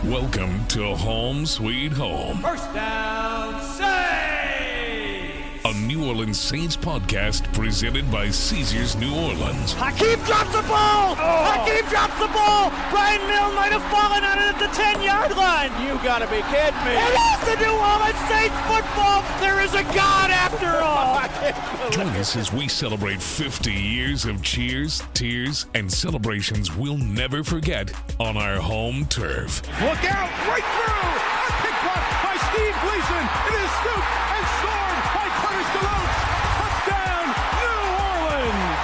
Welcome to Home Sweet Home. First down, say! A New Orleans Saints podcast presented by Caesars New Orleans. Hakeem drops the ball! Hakeem drops the ball! Brian Milne might have fallen on it at the 10-yard line! You gotta be kidding me! It is the New Orleans Saints football! There is a God after all! Join us as we celebrate 50 years of cheers, tears, and celebrations we'll never forget on our home turf. Look out, right through! A kick block by Steve Gleason. It is scooped and scored by Curtis DeLoach. Touchdown, New Orleans!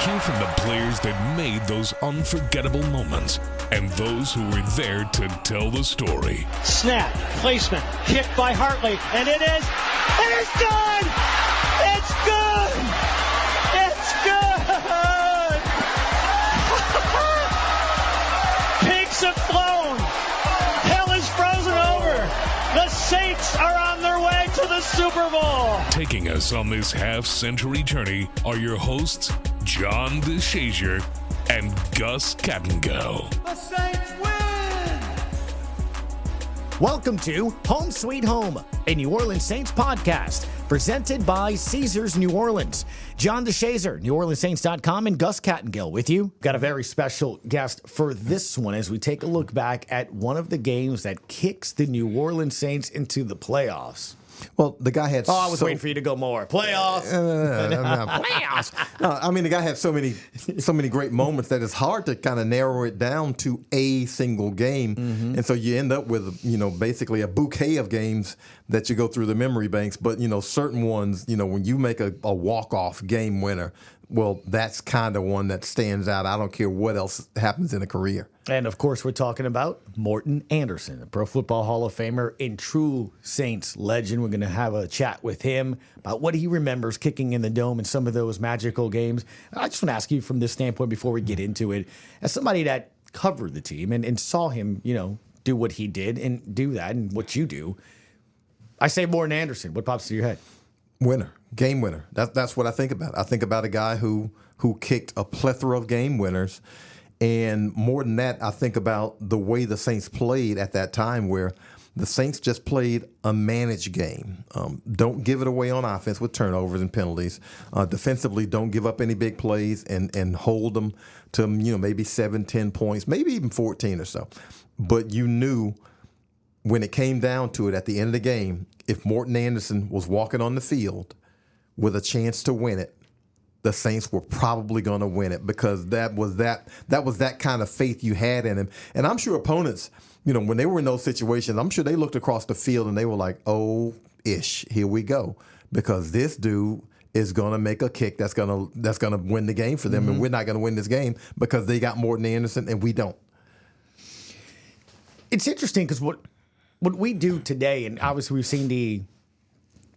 Hear from the players that made those unforgettable moments and those who were there to tell the story. Snap, placement, kick by Hartley, and it is done! It's good! It's good! Pigs have flown! Hell is frozen over! The Saints are on their way to the Super Bowl! Taking us on this half-century journey are your hosts, John DeShazier and Gus Kattengell. The Saints win! Welcome to Home Sweet Home, a New Orleans Saints podcast presented by Caesars New Orleans. John DeShazier, NewOrleansSaints.com, and Gus Kattengell with you. Got a very special guest for this one as we take a look back at one of the games that kicks the New Orleans Saints into the playoffs. Well, the guy had. I was waiting for you to go more. Playoffs. Playoffs. No, I mean, the guy had so many great moments that it's hard to kind of narrow it down to a single game, and so you end up with basically a bouquet of games that you go through the memory banks. But certain ones, when you make a walk-off game winner, well, that's kind of one that stands out. I don't care what else happens in a career. And, of course, we're talking about Morten Andersen, the Pro Football Hall of Famer and true Saints legend. We're going to have a chat with him about what he remembers kicking in the dome in some of those magical games. I just want to ask you from this standpoint before we get into it, as somebody that covered the team and saw him, do what he did and do that and what you do, I say Morten Andersen. What pops to your head? Winner, game winner. That's what I think about. I think about a guy who kicked a plethora of game winners. And more than that, I think about the way the Saints played at that time, where the Saints just played a managed game. Don't give it away on offense with turnovers and penalties. Defensively, don't give up any big plays and hold them to maybe 7, 10 points, maybe even 14 or so. But you knew when it came down to it at the end of the game, if Morten Andersen was walking on the field with a chance to win it, the Saints were probably going to win it, because that was that kind of faith you had in him. And I'm sure opponents, when they were in those situations, I'm sure they looked across the field and they were like, oh, here we go, because this dude is going to make a kick that's going to win the game for them, and we're not going to win this game because they got Morten Andersen and we don't. It's interesting because what we do today, and obviously we've seen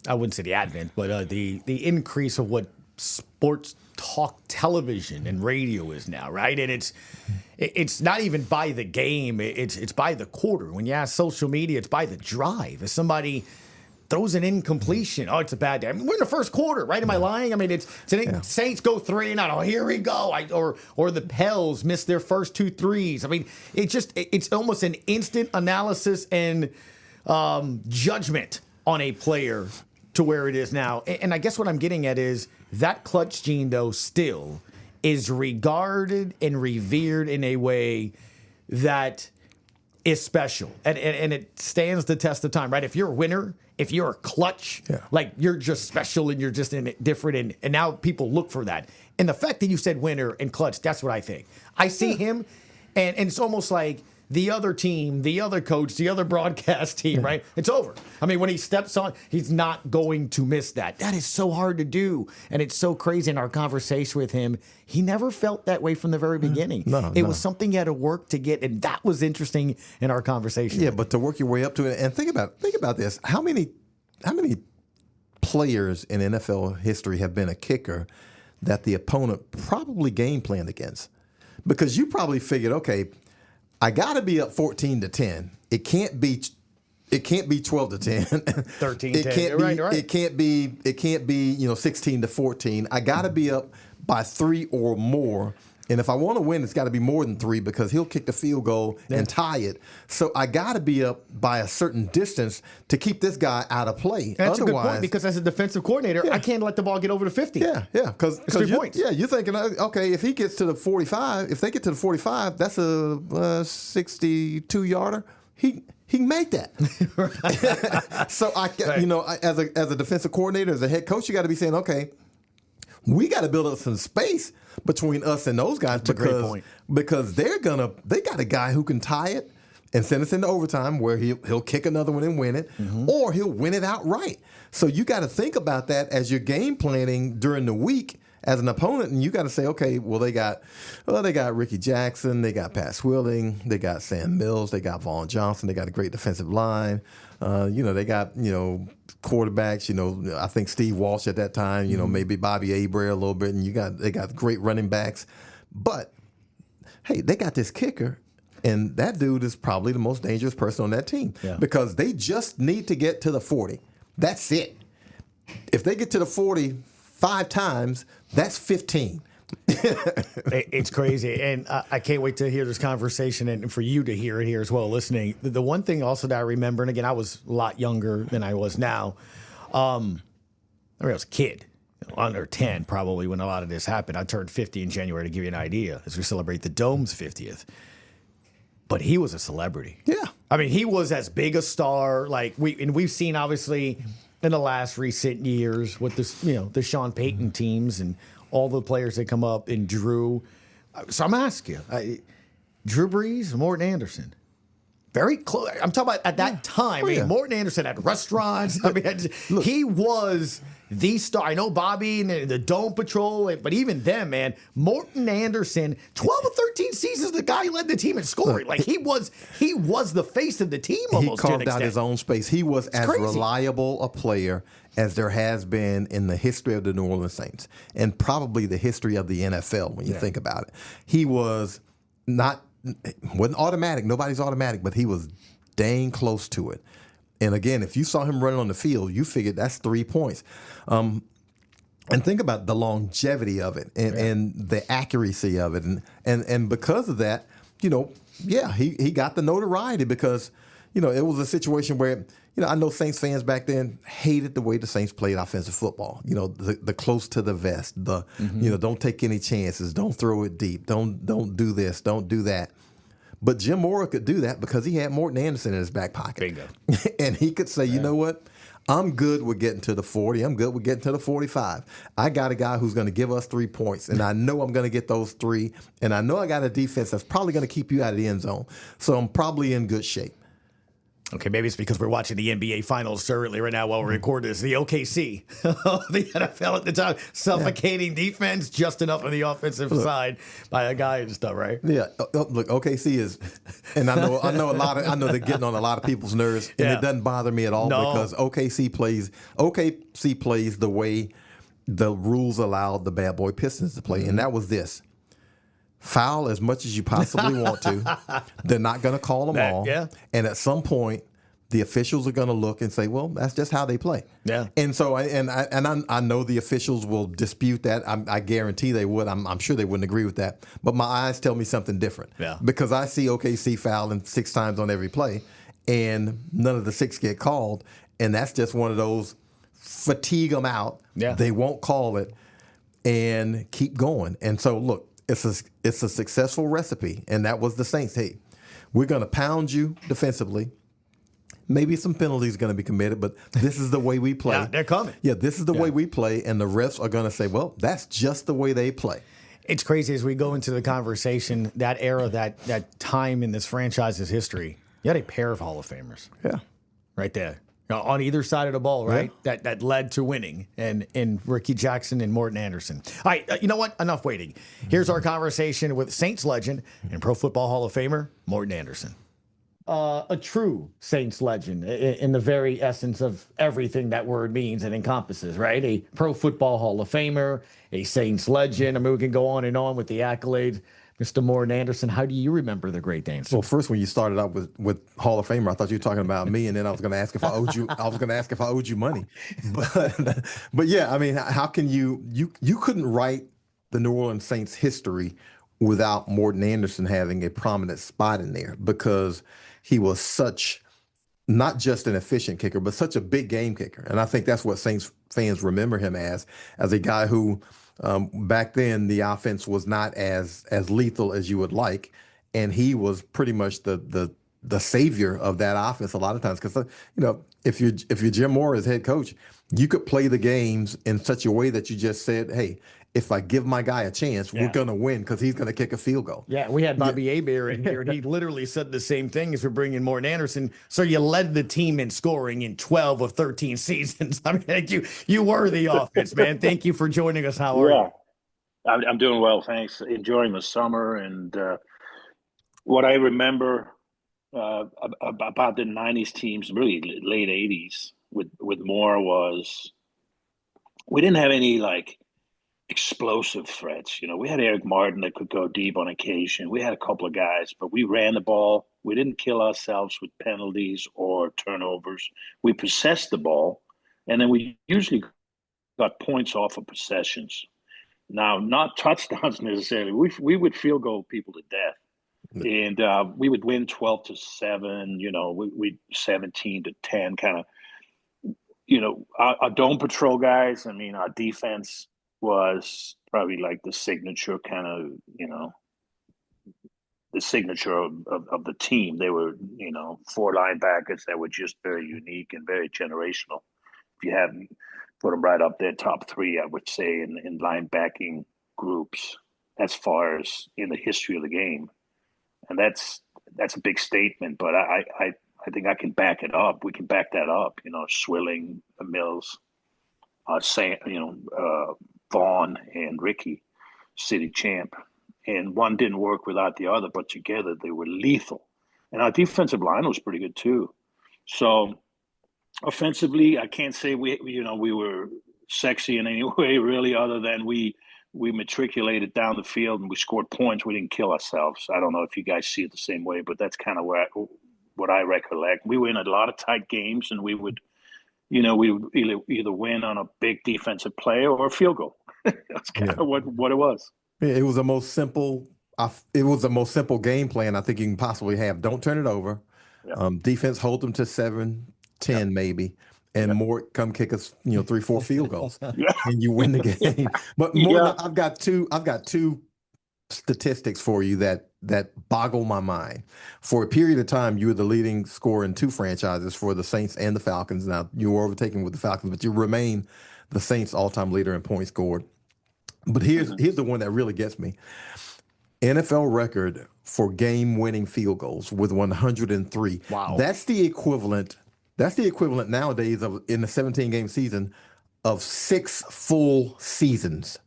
I wouldn't say the advent, but the increase of what sports talk television and radio is now, right? And it's not even by the game, it's by the quarter. When you ask social media, it's by the drive. If somebody throws an incompletion, it's a bad day. I mean, we're in the first quarter, right? Am I lying? I mean, Saints go 3-0. Here we go. Or the Pels miss their first 2 threes. I mean, it's almost an instant analysis and judgment on a player to where it is now. And I guess what I'm getting at is that clutch gene, though, still is regarded and revered in a way that is special. And it stands the test of time, right? If you're a winner, if you're a clutch, like you're just special and you're just different. And now people look for that. And the fact that you said winner and clutch, that's what I think. I see him, and it's almost like the other team, the other coach, the other broadcast team, right? It's over. I mean, when he steps on, he's not going to miss that. That is so hard to do. And it's so crazy in our conversation with him. He never felt that way from the very beginning. It was something he had to work to get, and that was interesting in our conversation. Yeah, but to work your way up to it, and think about this. How many players in NFL history have been a kicker that the opponent probably game planned against? Because you probably figured, okay, I got to be up 14-10. It can't be 12-10. 13-10. Right. It can't be 16-14. I got to be up by 3 or more And if I want to win, it's got to be more than 3 because he'll kick the field goal and tie it. So I got to be up by a certain distance to keep this guy out of play. That's a good point because as a defensive coordinator, I can't let the ball get over the 50. Yeah. Because 3 points. Yeah, you're thinking, okay, if he gets to the 45, if they get to the 45, that's a 62-yarder. He can make that. So as a defensive coordinator, as a head coach, you got to be saying, okay, we got to build up some space between us and those guys because they got a guy who can tie it and send us into overtime where he'll kick another one and win it, or he'll win it outright. So you got to think about that as you're game planning during the week as an opponent, and you got to say, okay, they got Ricky Jackson, they got Pat Swilling, they got Sam Mills, they got Vaughn Johnson, they got a great defensive line. They got quarterbacks. I think Steve Walsh at that time. Maybe Bobby Abreu a little bit, and they got great running backs. But hey, they got this kicker. And that dude is probably the most dangerous person on that team because they just need to get to the 40. That's it. If they get to the 40 5 times, that's 15. It's crazy. And I can't wait to hear this conversation and for you to hear it here as well, listening. The one thing also that I remember, and again, I was a lot younger than I was now. I was a kid, under 10 probably when a lot of this happened. I turned 50 in January to give you an idea as we celebrate the Dome's 50th. But he was a celebrity. Yeah. I mean, he was as big a star. We've seen obviously in the last recent years with the Sean Payton teams and all the players that come up and Drew. So I'm asking you, Drew Brees, Morten Andersen. Very close. I'm talking about at that time. Morten Andersen had restaurants. He was the star. I know Bobby and the Dome Patrol, but even them, man, Morten Andersen, 12 or 13 seasons, the guy who led the team in scoring. He was the face of the team almost. He carved out his own space. He was as reliable a player as there has been in the history of the New Orleans Saints and probably the history of the NFL when you think about it. He was wasn't automatic. Nobody's automatic, but he was dang close to it. And again, if you saw him running on the field, you figured that's 3 points. And think about the longevity of it and the accuracy of it. And because of that, he got the notoriety because, it was a situation where, I know Saints fans back then hated the way the Saints played offensive football. The close to the vest, don't take any chances, don't throw it deep, don't do this, don't do that. But Jim Mora could do that because he had Morten Andersen in his back pocket. Bingo. And he could say, you know what? I'm good with getting to the 40. I'm good with getting to the 45. I got a guy who's going to give us 3 points, and I know I'm going to get those 3. And I know I got a defense that's probably going to keep you out of the end zone. So I'm probably in good shape. Okay, maybe it's because we're watching the NBA Finals currently right now while we're recording this. The OKC, the NFL at the time, suffocating defense, just enough on the offensive side by a guy and stuff, right? Yeah, look, OKC is, and I know they're getting on a lot of people's nerves, and it doesn't bother me at all because OKC plays the way the rules allowed the bad boy Pistons to play, and that was this. Foul as much as you possibly want to. They're not going to call them all. Yeah. And at some point, the officials are going to look and say, well, that's just how they play. Yeah. And so I know the officials will dispute that. I guarantee they would. I'm sure they wouldn't agree with that. But my eyes tell me something different. Yeah. Because I see OKC fouling 6 times on every play, and none of the 6 get called. And that's just one of those fatigue them out. Yeah. They won't call it and keep going. And so, look, it's a successful recipe, and that was the Saints. Hey, we're going to pound you defensively. Maybe some penalties are going to be committed, but this is the way we play. Yeah, they're coming. Yeah, this is the way we play, and the refs are going to say, well, that's just the way they play. It's crazy as we go into the conversation, that era, that time in this franchise's history, you had a pair of Hall of Famers. Yeah. Right there. On either side of the ball, right? Yeah. That led to winning, and Ricky Jackson and Morten Andersen. All right, you know what? Enough waiting. Here's our conversation with Saints legend and Pro Football Hall of Famer, Morten Andersen. A true Saints legend in the very essence of everything that word means and encompasses, right? A Pro Football Hall of Famer, a Saints legend. I mean, we can go on and on with the accolades. Mr. Morten Andersen, how do you remember the great Andersen? Well, first, when you started out with Hall of Famer, I thought you were talking about me, and then I was going to ask if I owed you. I was going to ask if I owed you money, but yeah, I mean, how can you couldn't write the New Orleans Saints history without Morten Andersen having a prominent spot in there because he was such not just an efficient kicker, but such a big game kicker. And I think that's what Saints fans remember him as a guy who back then the offense was not as lethal as you would like, and he was pretty much the savior of that offense a lot of times because if you're Jim Moore as head coach, you could play the games in such a way that you just said, hey, if I give my guy a chance, we're going to win because he's going to kick a field goal. Yeah, we had Bobby Hebert in here, and he literally said the same thing as we're bringing Morten Andersen. So you led the team in scoring in 12 of 13 seasons. I mean, you were the offense, man. Thank you for joining us. How are you? I'm doing well, thanks. Enjoying the summer. And what I remember about the 90s teams, really late 80s with Moore was we didn't have any, like, explosive threats. We had Eric Martin that could go deep on occasion. We had a couple of guys, but we ran the ball. We didn't kill ourselves with penalties or turnovers. We possessed the ball, and then we usually got points off of possessions. Now, not touchdowns necessarily. We would field goal people to death, and we would win 12-7. We 17-10, kind of. Our dome patrol guys. I mean, our defense was probably like the signature kind of, the signature of the team. They were, 4 linebackers that were just very unique and very generational. If you had put them right up there, top 3, I would say, in linebacking groups as far as in the history of the game. And that's a big statement, but I think I can back it up. We can back that up, Swilling, Mills, Vaughn and Ricky, city champ. And one didn't work without the other, but together they were lethal. And our defensive line was pretty good too. So offensively, I can't say we were sexy in any way really, other than we matriculated down the field and we scored points. We didn't kill ourselves. I don't know if you guys see it the same way, but that's kind of what I recollect. We were in a lot of tight games, and we would either win on a big defensive play or a field goal. That's kind of what it was. It was the most simple. It was the most simple game plan I think you can possibly have. Don't turn it over. Yeah. Defense, hold them to 7-10 maybe, and more come kick us 3-4 field goals, and you win the game. But more, I've got two statistics for you that boggle my mind. For a period of time, you were the leading scorer in 2 franchises for the Saints and the Falcons. Now, you were overtaken with the Falcons, but you remain the Saints' all-time leader in points scored. But here's the one that really gets me. NFL record for game-winning field goals with 103. Wow. That's the equivalent nowadays of, in the 17-game season, of 6 full seasons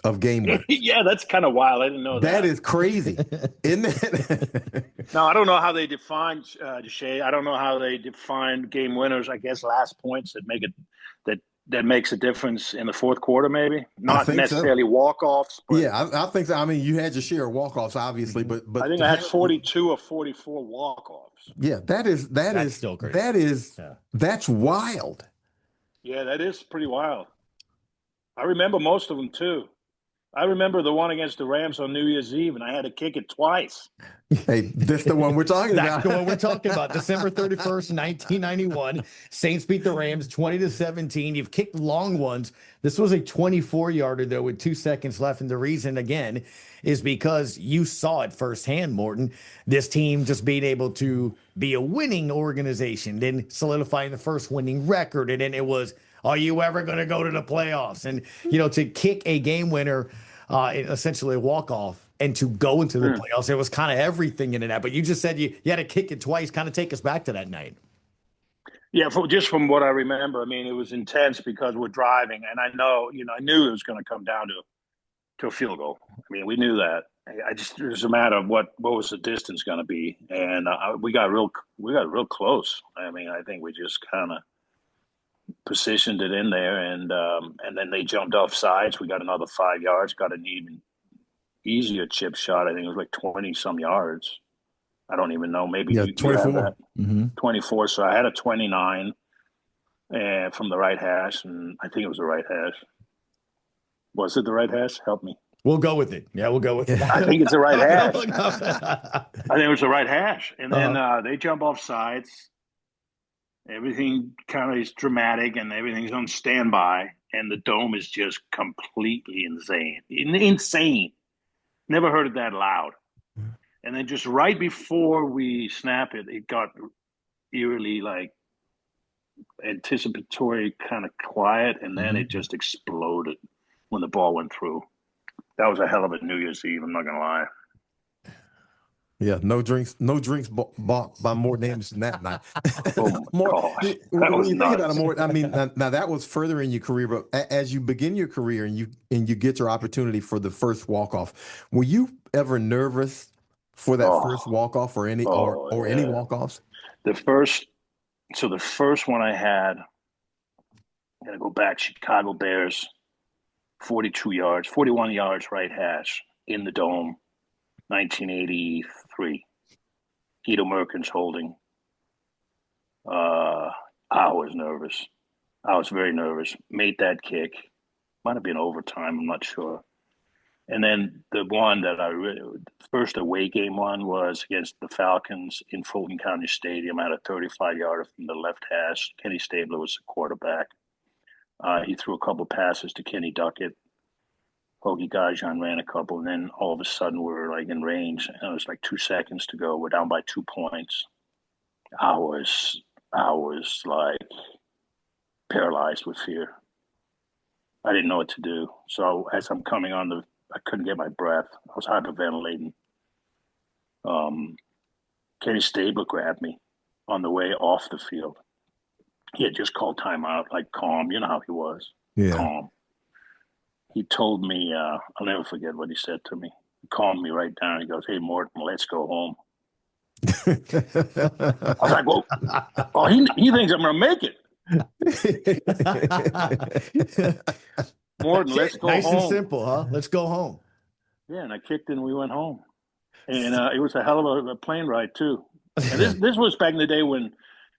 of game winners. Yeah, that's kind of wild. I didn't know that. That is crazy, isn't it? Now, I don't know how they define DeShazier. I don't know how they define game winners. I guess last points that makes a difference in the fourth quarter, maybe not necessarily walk-offs. But I think so. I mean, you had your share of walk-offs, obviously, but I think I had 42 or 44 walk-offs. Yeah, that's still crazy. That's wild. Yeah, that is pretty wild. I remember most of them too. I remember the one against the Rams on New Year's Eve, and I had to kick it twice. Hey, this the one we're talking about. That's the one we're talking about. December 31st, 1991. Saints beat the Rams 20-17. You've kicked long ones. This was a 24-yarder, though, with 2 seconds left. And the reason, again, is because you saw it firsthand, Morten. This team just being able to be a winning organization, then solidifying the first winning record. And then it was, are you ever going to go to the playoffs? And, to kick a game winner, essentially a walk-off, and to go into the playoffs, it was kind of everything in that. But you just said you had to kick it twice. Kind of take us back to that night. Yeah, just from what I remember, I mean, it was intense because we're driving, and I knew it was going to come down to a field goal. I mean, we knew that. It was a matter of what was the distance going to be, and we got real close. I mean, I think we just kind of positioned it in there, and then they jumped off sides. We got another 5 yards, got an even easier chip shot. I think it was like 20-some yards. I don't even know. Maybe 24. 24. So I had a 29 from the right hash, and I think it was the right hash. Was it the right hash? Help me. We'll go with it. Yeah, we'll go with it. I think it's the right hash. We'll go with it. I think it was the right hash. And then they jump off sides. Everything kind of is dramatic and everything's on standby. And the dome is just completely insane. Insane. Never heard it that loud. And then just right before we snap it, it got eerily like anticipatory, kind of quiet. And then it just exploded when the ball went through. That was a hell of a New Year's Eve. I'm not going to lie. Yeah, no drinks bought by Morten Andersen that night. Oh my gosh. That was think nuts. about it, Morten, I mean, now that was further in your career, but as you begin your career and you get your opportunity for the first walk-off, were you ever nervous for that first walk-off or any any walk-offs? The first one I had, I'm going to go back, Chicago Bears, 41 yards right hash in the dome, 1983. Guido Merkins holding. I was nervous. I was very nervous. Made that kick. Might have been overtime. I'm not sure. And then the one that first away game one was against the Falcons in Fulton County Stadium. I had a 35-yarder from the left hash. Kenny Stabler was the quarterback. He threw a couple passes to Kenny Duckett. Hoagie Gajan ran a couple, and then all of a sudden we were like in range, and it was like 2 seconds to go. We're down by 2 points. I was like paralyzed with fear. I didn't know what to do. So as I'm coming on I couldn't get my breath. I was hyperventilating. Kenny Stabler grabbed me on the way off the field. He had just called timeout, like calm. You know how he was. Yeah. Calm. He told me, I'll never forget what he said to me. He calmed me right down. He goes, "Hey, Morten, let's go home." I was like, "Well, he thinks I'm going to make it." Morten, let's go nice home. and simple, huh? Let's go home. Yeah, and I kicked and we went home. And it was a hell of a plane ride, too. And this was back in the day when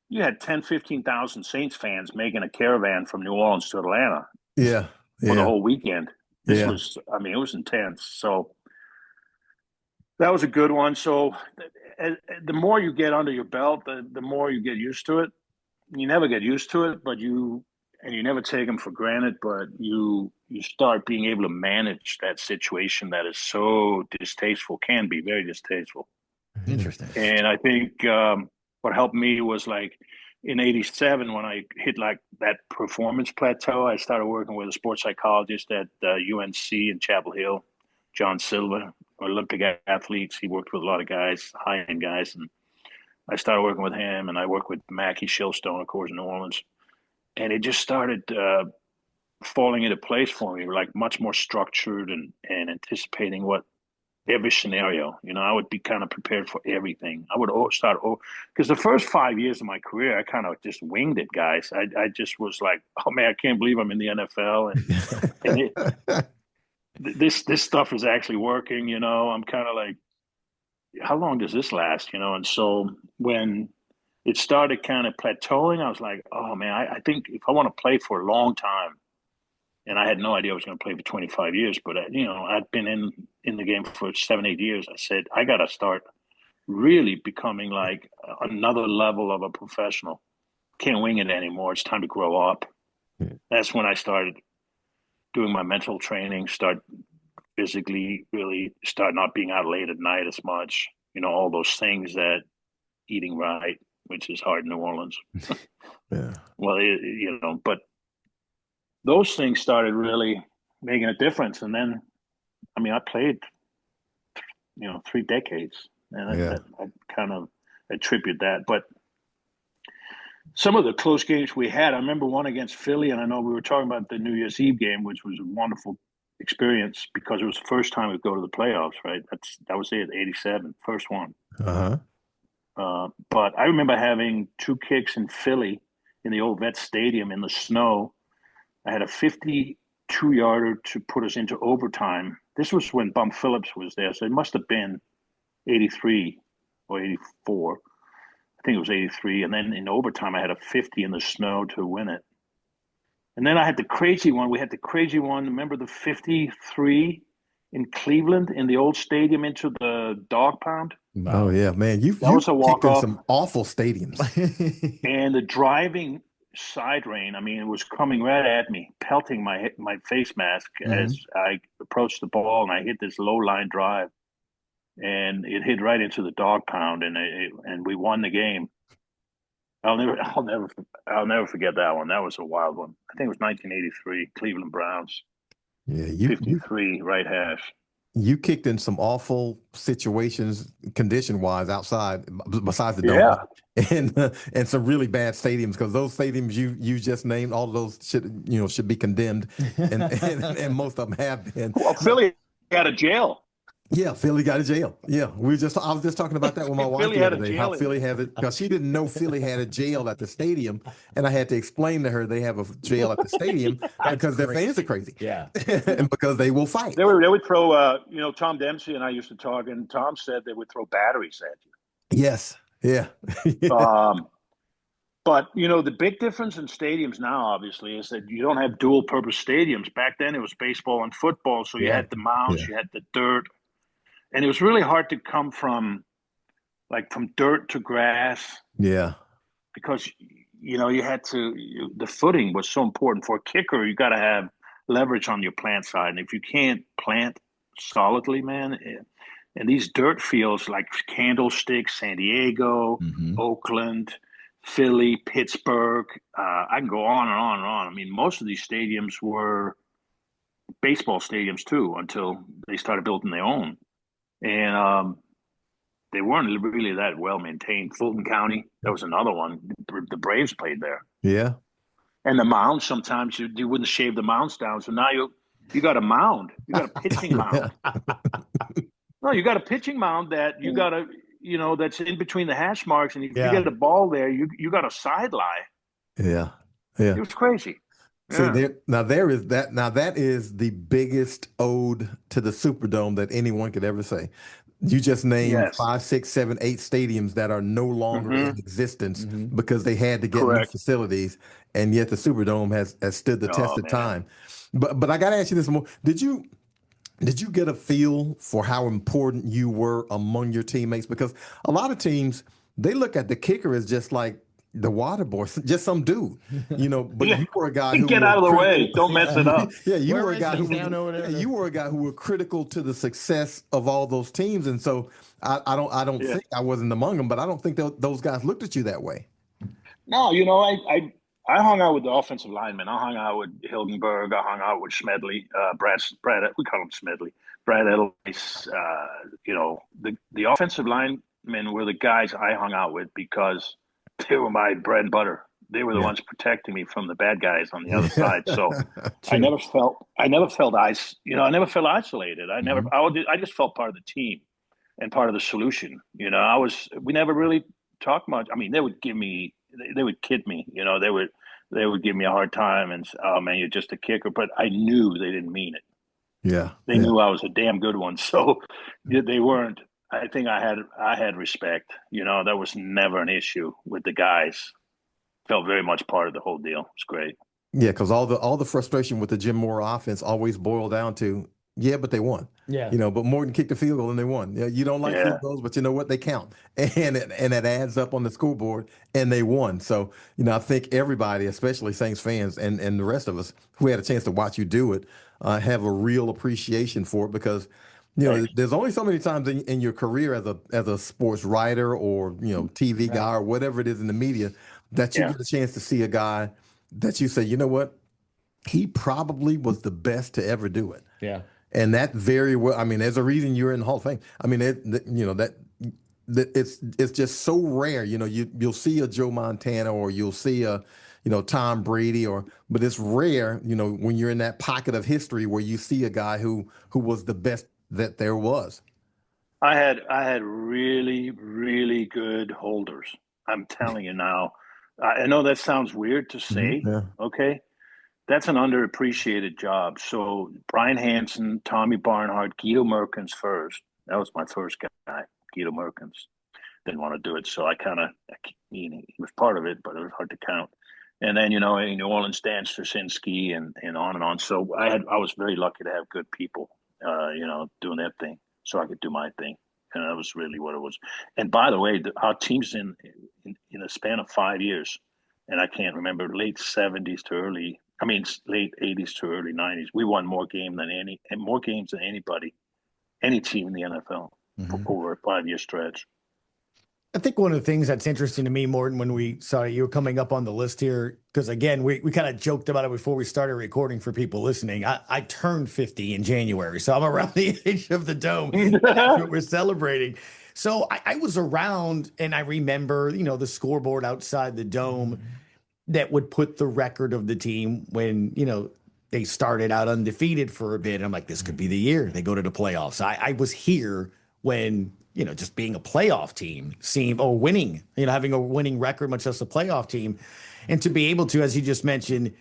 you had 10, 15,000 Saints fans making a caravan from New Orleans to Atlanta. Yeah. For the whole weekend. It was intense. So that was a good one. So the more you get under your belt, the more you get used to it. You never get used to it, but you never take them for granted, but you start being able to manage that situation that is so distasteful, can be very distasteful. Interesting. And I think what helped me was like, in 87, when I hit like that performance plateau, I started working with a sports psychologist at UNC in Chapel Hill, John Silva, Olympic athletes. He worked with a lot of guys, high-end guys. And I started working with him, and I worked with Mackie Shilstone, of course, in New Orleans. And it just started falling into place for me, like much more structured and anticipating every scenario. I would be kind of prepared for everything. I would start because the first 5 years of my career, I kind of just winged it, guys. I just was like, oh man, I can't believe I'm in the NFL, and this stuff is actually working. I'm kind of like, how long does this last? And so when it started kind of plateauing, I was like, oh man, I think if I want to play for a long time. And I had no idea I was going to play for 25 years, but I'd been in the game for 7-8 years. I said, I got to start really becoming like another level of a professional. Can't wing it anymore. It's time to grow up. Yeah. That's when I started doing my mental training, start physically really start not being out late at night as much. All those things that eating right, which is hard in New Orleans. Yeah. Well, but those things started really making a difference. And then, I played, 3 decades, and I kind of attribute that. But some of the close games we had, I remember one against Philly, and I know we were talking about the New Year's Eve game, which was a wonderful experience because it was the first time we'd go to the playoffs, right? That was it, 87, first one. Uh-huh. But I remember having 2 kicks in Philly in the old Vet Stadium in the snow. I had a 52-yarder to put us into overtime. This was when Bum Phillips was there, so it must have been 83 or 84. I think it was 83. And then in overtime, I had a 50 in the snow to win it. And then I had the crazy one. We had the crazy one. Remember the 53 in Cleveland in the old stadium into the dog pound. Oh yeah, man, you That was a kicked in walk-off. some awful stadiums. And the driving side rain, I mean, it was coming right at me, pelting my face mask as I approached the ball, and I hit this low line drive, and it hit right into the dog pound, and we won the game. I'll never forget that one. That was a wild one. I think it was 1983, Cleveland Browns, Yeah, 53 right hash. you kicked in some awful situations, condition-wise, outside besides the dome, Yeah. and some really bad stadiums, because those stadiums you just named, all of those should be condemned, and most of them have been. Well, Philly had a jail. Yeah, Philly got a jail. Yeah, I was just talking about that with my wife Philly the had other a day. jail How in Philly has it, because she didn't know Philly had a jail at the stadium, and I had to explain to her they have a jail at the stadium because their fans are crazy. Yeah, and because they will fight. They would throw. Tom Dempsey and I used to talk, and Tom said they would throw batteries at you. Yes. Yeah. But the big difference in stadiums now, obviously, is that you don't have dual-purpose stadiums. Back then, it was baseball and football, so you had the mounds, you had the dirt. And it was really hard to come from dirt to grass. Yeah. Because, you had to, the footing was so important. For a kicker, you got to have leverage on your plant side. And if you can't plant solidly, man, and these dirt fields like Candlestick, San Diego, Oakland, Philly, Pittsburgh, I can go on and on and on. I mean, most of these stadiums were baseball stadiums too, until they started building their own. And they weren't really that well maintained. Fulton County, that was another one. The Braves played there. Yeah. And the mounds, sometimes you wouldn't shave the mounds down. So now you got a mound. You got a pitching mound. No, you got a pitching mound that you got to, that's in between the hash marks. And if you get a ball there, you got a side lie. Yeah. Yeah. It was crazy. See, that is the biggest ode to the Superdome that anyone could ever say. You just named 5, 6, 7, 8 stadiums that are no longer in existence because they had to get new facilities, and yet the Superdome has stood the test of time. But I got to ask you this more: Did you get a feel for how important you were among your teammates? Because a lot of teams, they look at the kicker as just like the water boy, just some dude, but you were a guy who get out of the way. Don't mess it up. Yeah, you were a guy who were critical to the success of all those teams. And so I don't think I wasn't among them, but I don't think those guys looked at you that way. No, I hung out with the offensive linemen. I hung out with Hilgenberg. I hung out with Smedley, Brad, we call him Smedley, Brad Edelweiss. The offensive linemen were the guys I hung out with because they were my bread and butter. They were the ones protecting me from the bad guys on the other side. So I never felt isolated. I just felt part of the team and part of the solution. We never really talked much. I mean, they would kid me. They would give me a hard time and say, "Oh man, you're just a kicker." But I knew they didn't mean it. Yeah. They knew I was a damn good one. So they weren't. I think I had respect. That was never an issue with the guys. Felt very much part of the whole deal. It's great. Yeah, because all the frustration with the Jim Moore offense always boiled down to, but they won. Yeah. But Morton kicked the field goal and they won. Yeah, you don't like field goals, but you know what? They count. And it adds up on the scoreboard, and they won. So, I think everybody, especially Saints fans and the rest of us who had a chance to watch you do it, have a real appreciation for it, because there's only so many times in your career as a sports writer or TV guy or whatever it is in the media that you get a chance to see a guy that you say, you know what, he probably was the best to ever do it. Yeah, and that very well. I mean, there's a reason you're in the Hall of Fame. I mean, that it's just so rare. You'll see a Joe Montana or you'll see a Tom Brady but it's rare. When you're in that pocket of history where you see a guy who was the best that there was. I had really, really good holders. I'm telling you now. I know that sounds weird to say. Okay. That's an underappreciated job. So Brian Hansen, Tommy Barnhart, Guido Merkins first. That was my first guy, Guido Merkins. Didn't want to do it. So he was part of it, but it was hard to count. And then, in New Orleans, Dan Straczynski and on and on. So I was very lucky to have good people. doing their thing so I could do my thing. And that was really what it was. And by the way, our team's in a span of 5 years, and I can't remember, late 70s to late 80s to early 90s. We won more games than anybody, any team in the NFL for over a 5-year stretch. I think one of the things that's interesting to me, Morten, when we saw you were coming up on the list here, because again, we kind of joked about it before we started recording for people listening. I turned 50 in January, so I'm around the age of the Dome. That's what we're celebrating. So I was around, and I remember, the scoreboard outside the Dome that would put the record of the team when, they started out undefeated for a bit. And I'm like, this could be the year they go to the playoffs. I was here when, just being a playoff team winning, having a winning record, much less a playoff team. And to be able to, as you just mentioned,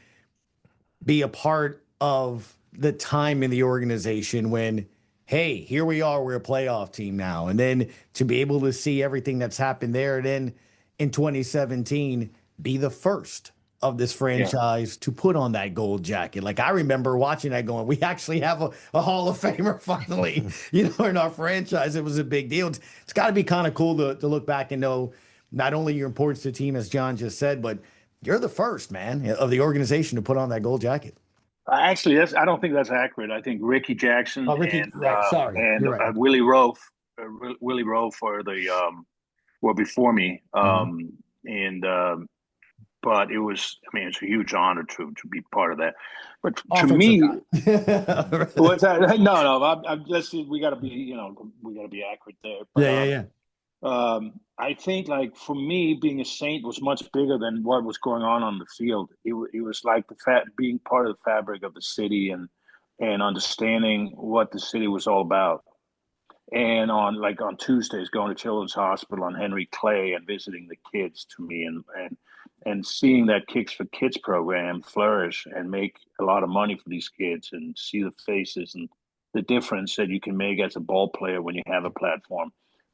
be a part of the time in the organization when, hey, here we are, we're a playoff team now. And then to be able to see everything that's happened there. And then in 2017, be the first of this franchise to put on that gold jacket. Like, I remember watching that going, we actually have a Hall of Famer finally, in our franchise. It was a big deal. It's got to be kind of cool to look back and know not only your importance to the team, as John just said, but you're the first, man, of the organization to put on that gold jacket. Actually, I don't think that's accurate. I think Ricky Jackson and Willie Rowe, for the were before me, but it was, it's a huge honor to be part of that. But to me, what's that? No. We got to be accurate there. But, I think, like, for me, being a Saint was much bigger than what was going on the field. It was like being part of the fabric of the city and understanding what the city was all about. And on Tuesdays, going to Children's Hospital on Henry Clay and visiting the kids, to me, and seeing that Kicks for Kids program flourish and make a lot of money for these kids, and see the faces and the difference that you can make as a ball player when you have a platform.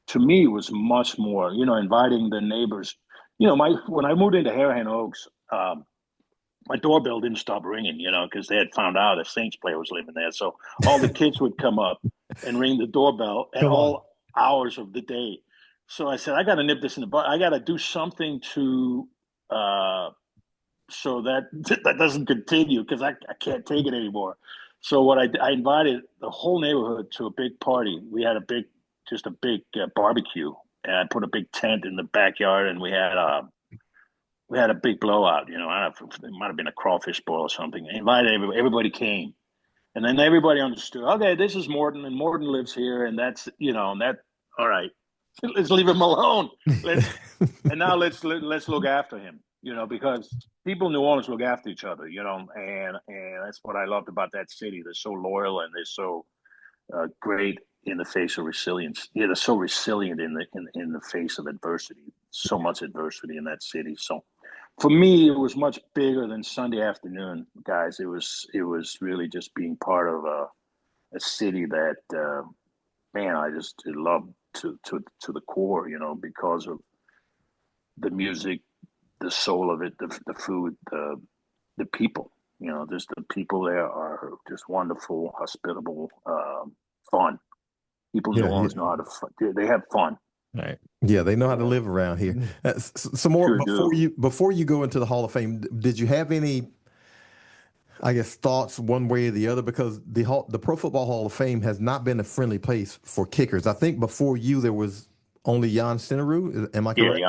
To me, was much more, inviting the neighbors. When I moved into Harahan Oaks, my doorbell didn't stop ringing, because they had found out a Saints player was living there. So all the kids would come up and ring the doorbell at all hours of the day. So I said, I got to nip this in the bud. I got to do something to so that doesn't continue, because I can't take it anymore. So what I invited the whole neighborhood to a big party. We had a big barbecue, and I put a big tent in the backyard, and we had a big blowout. It might have been a crawfish boil or something. I invited everybody came, and then everybody understood. Okay, this is Morten, and Morten lives here, and that's all right. Let's leave him alone. And now let's look after him. Because people in New Orleans look after each other. And that's what I loved about that city. They're so loyal, and they're so great in the face of resilience. Yeah, they're so resilient in the face of adversity. So much adversity in that city. So for me, it was much bigger than Sunday afternoon, guys. It was really just being part of a city that, I just loved to the core. Because of the music, the soul of it, the food, the people. Just the people there are just wonderful, hospitable, fun. People in New Orleans know how to. They have fun. Right. Yeah, they know how to live around here. Some more before you go into the Hall of Fame. Did you have any, I guess, thoughts one way or the other? Because the Pro Football Hall of Fame has not been a friendly place for kickers. I think before you there was only Jan Stenerud. Am I correct?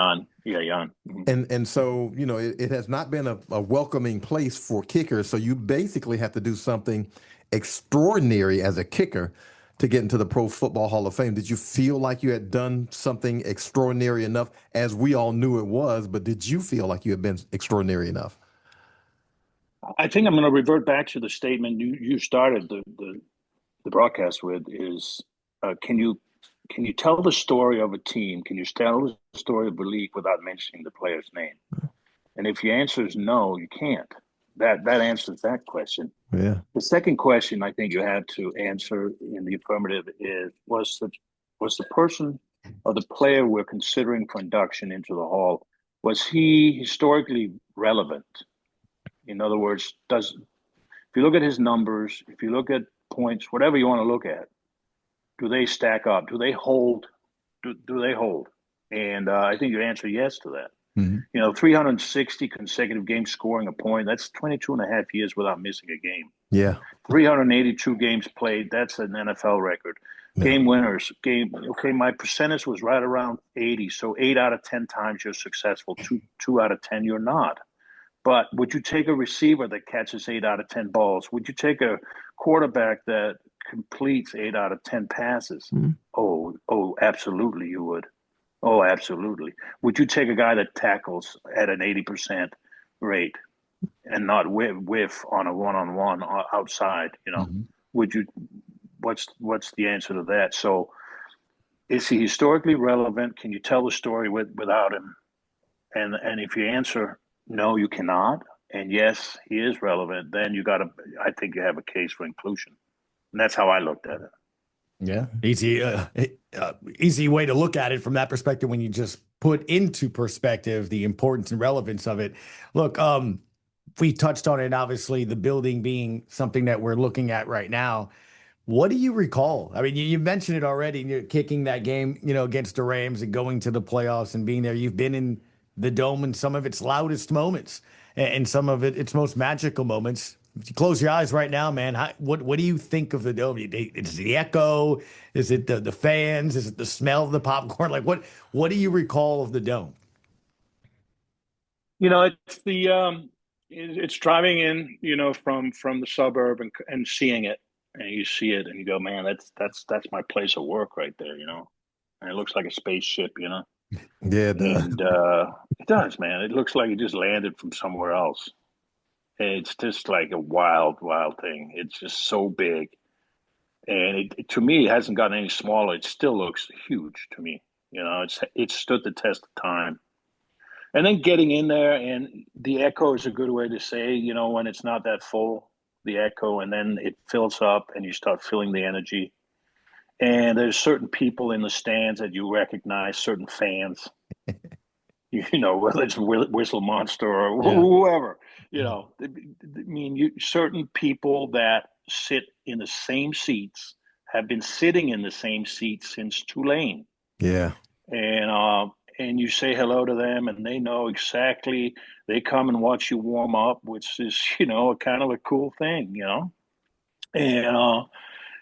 Yeah, Jan. Mm-hmm. And so it has not been a welcoming place for kickers. So you basically have to do something extraordinary as a kicker to get into the Pro Football Hall of Fame. Did you feel like you had done something extraordinary enough, as we all knew it was, but did you feel like you had been extraordinary enough? I think I'm going to revert back to the statement you started the broadcast with, is can you tell the story of a team? Can you tell the story of a league without mentioning the player's name? And if your answer is no, you can't. That answers that question. Yeah. The second question I think you had to answer in the affirmative is, was the person or the player we're considering for induction into the Hall, was he historically relevant? In other words, if you look at his numbers, if you look at points, whatever you want to look at, do they stack up? Do they hold? Do they hold? And I think you answer yes to that. 360 consecutive games scoring a point, that's 22 and a half years without missing a game. Yeah. 382 games played, that's an NFL record. Game winners, my percentage was right around 80. So 8 out of 10 times you're successful, two out of 10 you're not. But would you take a receiver that catches 8 out of 10 balls? Would you take a quarterback that completes 8 out of 10 passes? Oh, absolutely you would. Oh, absolutely. Would you take a guy that tackles at an 80% rate and not whiff on a one-on-one outside? Would you? What's the answer to that? So, is he historically relevant? Can you tell the story without him? And if you answer no, you cannot, and yes, he is relevant, then I think you have a case for inclusion, and that's how I looked at it. Yeah, easy way to look at it from that perspective when you just put into perspective the importance and relevance of it. Look, we touched on it, obviously, the building being something that we're looking at right now. What do you recall? I mean, you mentioned it already, and you're kicking that game, against the Rams and going to the playoffs and being there. You've been in the Dome in some of its loudest moments and some of its most magical moments. If you close your eyes right now, man, what do you think of the Dome? Is it the echo? Is it the fans? Is it the smell of the popcorn? Like, what do you recall of the Dome? It's it's driving in, from the suburb and seeing it, and you see it and you go, man, that's my place of work right there, and it looks like a spaceship, Yeah, it does. And it does, man. It looks like it just landed from somewhere else. It's just like a wild, wild thing. It's just so big. And to me, it hasn't gotten any smaller. It still looks huge to me. It's stood the test of time. And then getting in there, and the echo is a good way to say, when it's not that full, the echo, and then it fills up and you start feeling the energy. And there's certain people in the stands that you recognize, certain fans, whether it's Whistle Monster or whoever, certain people that sit in the same seats have been sitting in the same seats since Tulane. Yeah. And you say hello to them and they know exactly, they come and watch you warm up, which is, kind of a cool thing,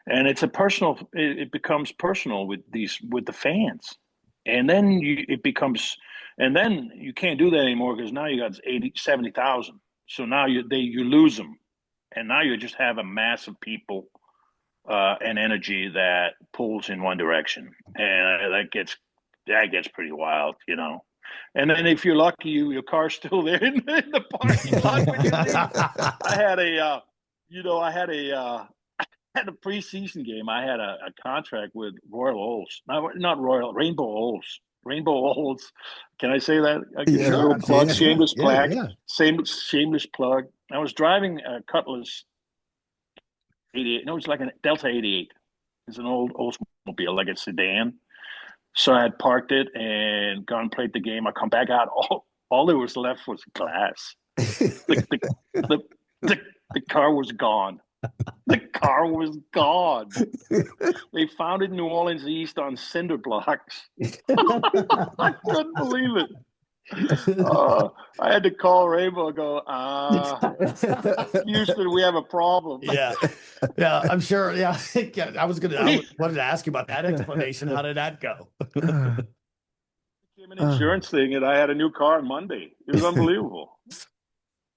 and it's it becomes personal with the fans. And then and then you can't do that anymore because now you got 70,000. So now you lose them. And now you just have a mass of people and energy that pulls in one direction. And that gets pretty wild, And then if you're lucky, your car's still there in the parking lot when you leave. I had a preseason game. I had a contract with Royal Ols, not Royal, Rainbow Ols. Rainbow Ols. Can I say that? Yeah, plug, yeah, shameless plug. yeah. Shameless plug. I was driving a Cutlass 88. No, it was like a Delta 88. It's an old Oldsmobile, like a sedan. So I had parked it and gone and played the game. I come back out. All there was left was glass. The car was gone. The car was gone. They found it in New Orleans East on cinder blocks. I couldn't believe it. I had to call Rainbow and go, Houston, we have a problem. Yeah, I'm sure. Yeah, I wanted to ask you about that explanation. How did that go? It became an insurance thing, and I had a new car on Monday. It was unbelievable.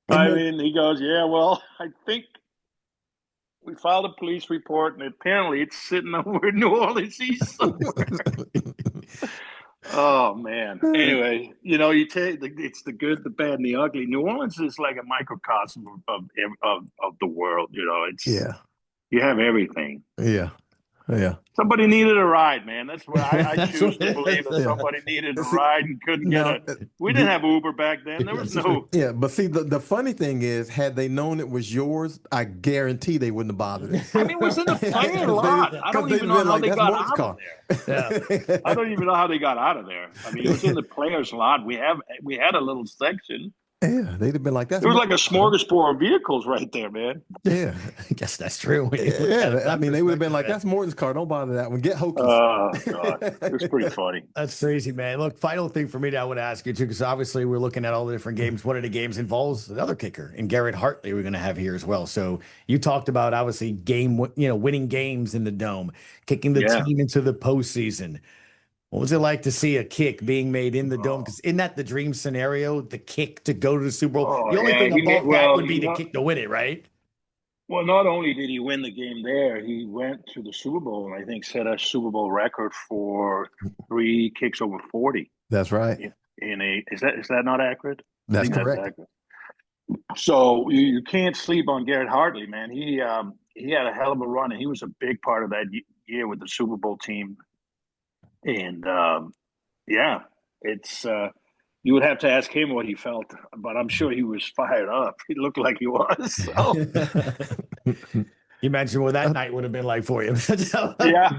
He goes, yeah, well, I think we filed a police report, and apparently it's sitting over in New Orleans East somewhere. Oh, man. Anyway, you take it's the good, the bad, and the ugly. New Orleans is like a microcosm of the world. You have everything. Yeah. Yeah. Somebody needed a ride, man. That's what I choose to believe that somebody needed a ride and couldn't get it. We didn't have Uber back then. There was no. Yeah, but see, the funny thing is, had they known it was yours, I guarantee they wouldn't have bothered it. It was in the player lot. I don't even know how they got out of there. I don't even know how they got out of there. It was in the players' lot. We had a little section. Yeah, they'd have been like, that's It was like a Morton's car. smorgasbord of vehicles right there, man. Yeah. I guess that's true. When you look at it Yeah. from I mean, they would have been like, perspective, that's Morton's car. Don't bother that one. Get Hokies. Oh, God. It was pretty funny. that's crazy, man. Look, final thing for me that I want to ask you too, because obviously we're looking at all the different games. One of the games involves another kicker, and Garrett Hartley we're going to have here as well. So you talked about obviously winning games in the Dome, kicking the Yeah. team into the postseason. What was it like to see a kick being made in the Dome? Because isn't that the dream scenario, the kick to go to the Super Bowl? Oh, The only yeah, thing he made- above that well, would be you the know- kick to win it, right? Well, not only did he win the game there, he went to the Super Bowl and I think set a Super Bowl record for 3 kicks over 40. That's right. Is that not accurate? I That's think correct. accurate. So you can't sleep on Garrett Hartley, man. He had a hell of a run, and he was a big part of that year with the Super Bowl team. And yeah, it's you would have to ask him what he felt, but I'm sure he was fired up. He looked like he was. So. You imagine what that night would have been like for you. Yeah.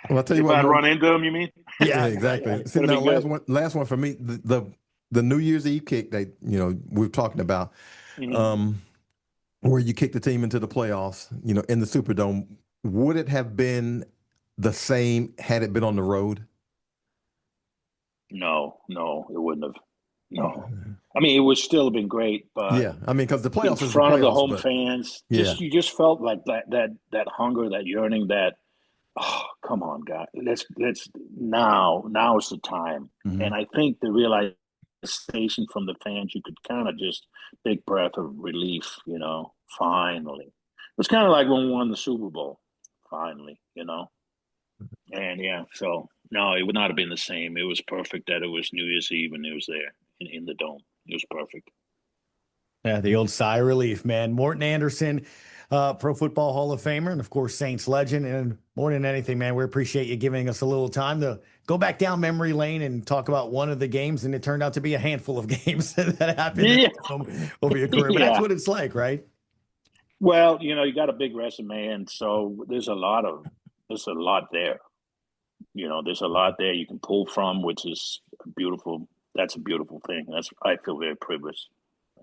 Well, I'll tell you If what. I'd Morton, run into him, you mean? yeah, exactly. See, Would've now, been last one for me, the New Year's Eve kick that we're talking about, where you kick the team into the playoffs, in the Superdome. Would it have been the same had it been on the road? No, it wouldn't have. No, I mean it would still have been great, but Yeah, I mean, because the in playoffs is front the of the playoffs, home but- fans, Yeah. you just felt like that hunger, that yearning, that come on, guys, let's now is the time. Mhm. And I think the realization from the fans, you could kind of just big breath of relief, finally. It was kind of like when we won the Super Bowl, finally, and yeah, so no, it would not have been the same. It was perfect that it was New Year's Eve and it was there in the Dome. It was perfect. Yeah, the old sigh of relief, man. Morten Andersen, Pro Football Hall of Famer, and of course, Saints legend. And more than anything, man, we appreciate you giving us a little time to go back down memory lane and talk about one of the games. And it turned out to be a handful of games that happened in the Dome over your career. But that's what it's like, right? Well, you got a big resume, and so there's a lot there. There's a lot there you can pull from, which is beautiful. That's a beautiful thing. I feel very privileged,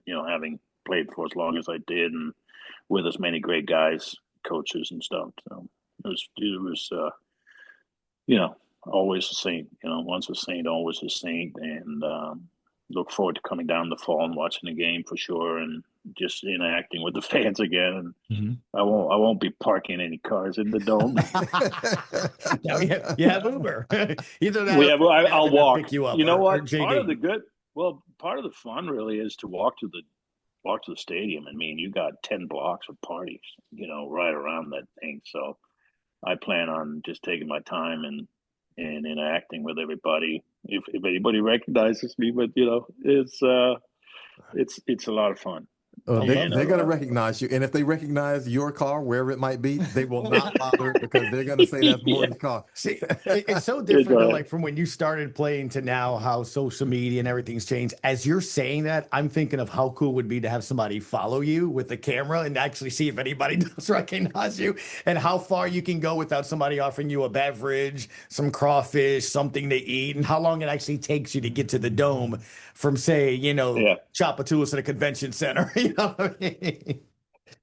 having played for as long as I did and with as many great guys, coaches and stuff. So it was always a Saint. Once a Saint, always a Saint. And look forward to coming down the fall and watching the game for sure, and just interacting with the fans again. And I won't be parking any cars in the Dome. Now you have Uber. Either that, I'll walk. Pick you up. You know or what? JD. Part of the fun really is to walk to the stadium. I mean, you got 10 blocks of parties, right around that thing. So I plan on just taking my time and interacting with everybody. If anybody recognizes me, but it's a lot of fun. They're going to recognize you. And if they recognize your car, wherever it might be, they will not bother because they're going to say that's Morton's car. See, it's so different though, like from when you started playing to now, how social media and everything's changed. As you're saying that, I'm thinking of how cool it would be to have somebody follow you with the camera and actually see if anybody does recognize you, and how far you can go without somebody offering you a beverage, some crawfish, something to eat, and how long it actually takes you to get to the Dome from, say, Chapatulas at a convention center. You know what I mean?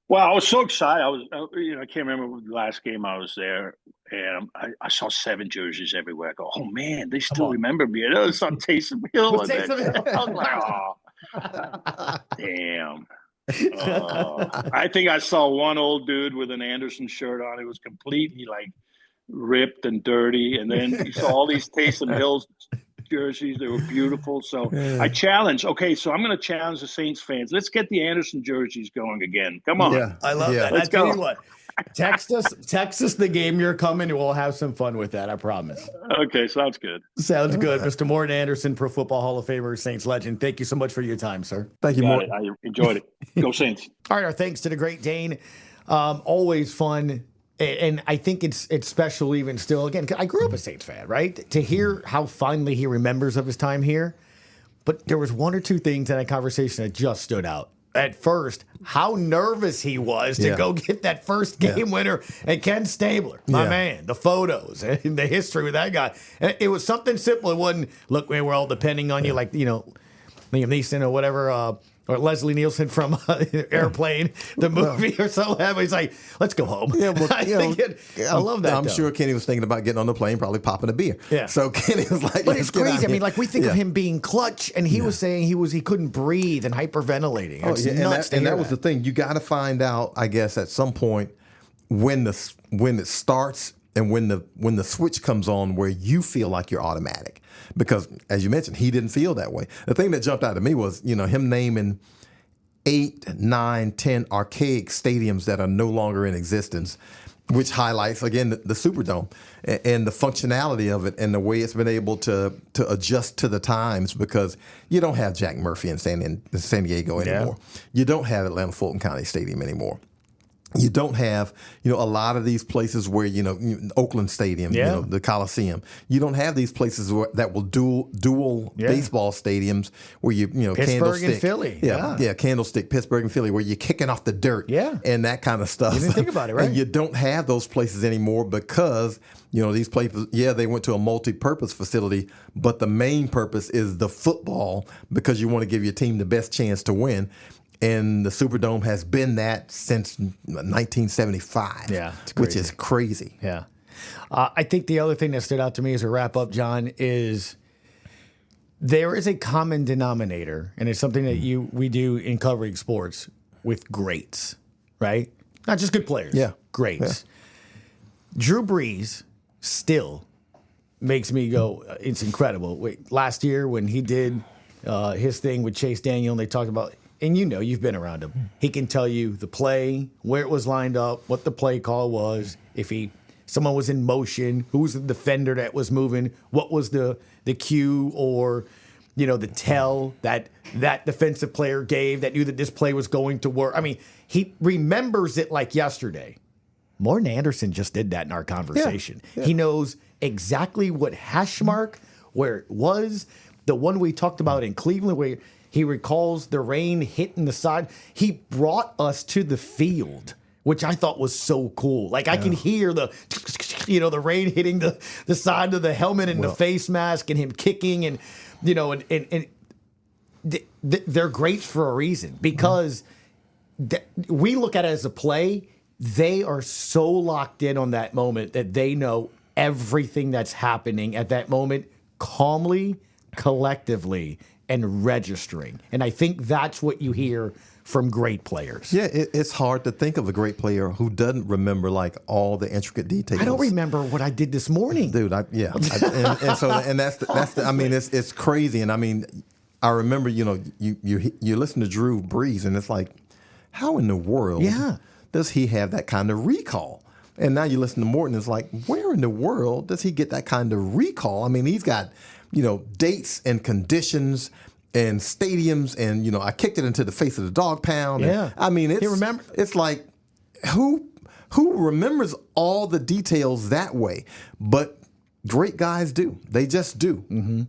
Well, I was so excited. I can't remember the last game I was there, and I saw 7 jerseys everywhere. I go, oh man, they still remember me. I saw Taysom Hill. I was like, oh, damn. I think I saw one old dude with an Anderson shirt on. It was completely like ripped and dirty, and then you saw all these Taysom Hills jerseys. They were beautiful. So I challenge. Okay, so I'm going to challenge the Saints fans. Let's get the Anderson jerseys going again. Come on. Yeah, I love that. Let's I tell go. you what, text us the game you're coming, and we'll have some fun with that. I promise. Okay, sounds good. Sounds good, Mr. Morten Andersen, Pro Football Hall of Famer, Saints legend. Thank you so much for your time, sir. Thank you, Got Morton. it. I enjoyed it. Go Saints. All right, our thanks to the Great Dane. Always fun. And I think it's special even still. Again, 'cause I grew up a Saints fan, right? To hear how fondly he remembers of his time here. But there was one or two things in that conversation that just stood out. At first, how nervous he was to go get that first game winner. And Ken Stabler, my man, the photos and the history with that guy. And it was something simple. It wasn't, look, man, we're all depending on you. Like, Liam Neeson or whatever, or Leslie Nielsen from Airplane, the movie or something. He's like, let's go home. Yeah, well, I love that. I'm sure Kenny was thinking about getting on the plane, probably popping a beer. Yeah. So Kenny was like, but it's crazy. I mean, like we think Yeah. of him being clutch, and he was saying he couldn't breathe and hyperventilating. Oh, It's yeah, nuts to and hear that was the thing. You got to find out, I guess, at some point when it starts and when the switch comes on where you feel like you're automatic. Because as you mentioned, he didn't feel that way. The thing that jumped out at me was, him naming 8, 9, 10 archaic stadiums that are no longer in existence, which highlights, again, the Superdome and the functionality of it and the way it's been able to adjust to the times, because you don't have Jack Murphy in San Diego anymore. Yeah. You don't have Atlanta Fulton County Stadium anymore. You don't have, a lot of these places where, Oakland Stadium, the Coliseum. You don't have these places that will dual baseball stadiums where Pittsburgh Candlestick, and Philly. Yeah, Candlestick, Pittsburgh and Philly, where you're kicking off the dirt and that kind of stuff. You didn't think about it, right? And you don't have those places anymore because, these places, they went to a multi-purpose facility, but the main purpose is the football because you want to give your team the best chance to win. And the Superdome has been that since 1975, which is crazy. Yeah. I think the other thing that stood out to me as a wrap up, John, is there is a common denominator, and it's something that we do in covering sports with greats, right? Not just good players, greats. Yeah. Drew Brees still makes me go, it's incredible. Wait, last year when he did his thing with Chase Daniel, and they talked about, and you've been around him. He can tell you the play, where it was lined up, what the play call was, if someone was in motion, who was the defender that was moving, what was the cue or the tell that defensive player gave that knew that this play was going to work. I mean, he remembers it like yesterday. Morten Andersen just did that in our conversation. Yeah. He knows exactly what hash mark, where it was, the one we talked about in Cleveland where he recalls the rain hitting the side. He brought us to the field, which I thought was so cool. Like I can hear the rain hitting the side of the helmet and the face mask and him kicking and they're great for a reason because we look at it as a play. They are so locked in on that moment that they know everything that's happening at that moment calmly, collectively, and registering. And I think that's what you hear from great players. Yeah, it's hard to think of a great player who doesn't remember like all the intricate details. I don't remember what I did this morning, dude. That's I mean, it's crazy. And I mean, I remember, you listen to Drew Brees, and it's like, how in the world does he have that kind of recall? And now you listen to Morten, it's like, where in the world does he get that kind of recall? I mean, he's got dates and conditions and stadiums, and I kicked it into the face of the dog pound. Yeah, I mean, it's like who remembers all the details that way? But great guys do. They just do. Mm-hmm.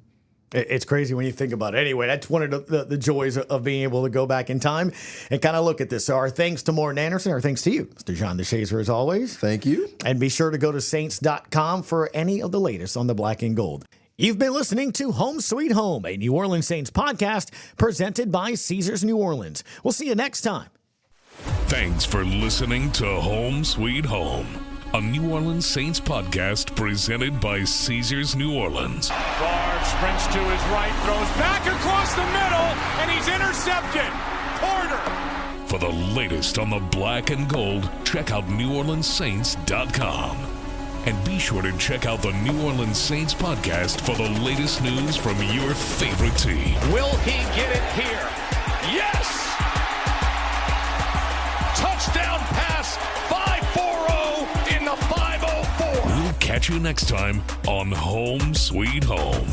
It's crazy when you think about it. Anyway, that's one of the joys of being able to go back in time and kind of look at this. So our thanks to Morten Andersen. Our thanks to you, Mr. John DeShazier, as always. Thank you. And be sure to go to Saints.com for any of the latest on the black and gold. You've been listening to Home Sweet Home, a New Orleans Saints podcast presented by Caesars New Orleans. We'll see you next time. Thanks for listening to Home Sweet Home, a New Orleans Saints podcast presented by Caesars New Orleans. Favre sprints to his right, throws back across the middle, and he's intercepted. Porter. For the latest on the black and gold, check out NewOrleansSaints.com. And be sure to check out the New Orleans Saints podcast for the latest news from your favorite team. Will he get it here? Yes! Touchdown pass, 5-4-0 in the 504. We'll catch you next time on Home Sweet Home.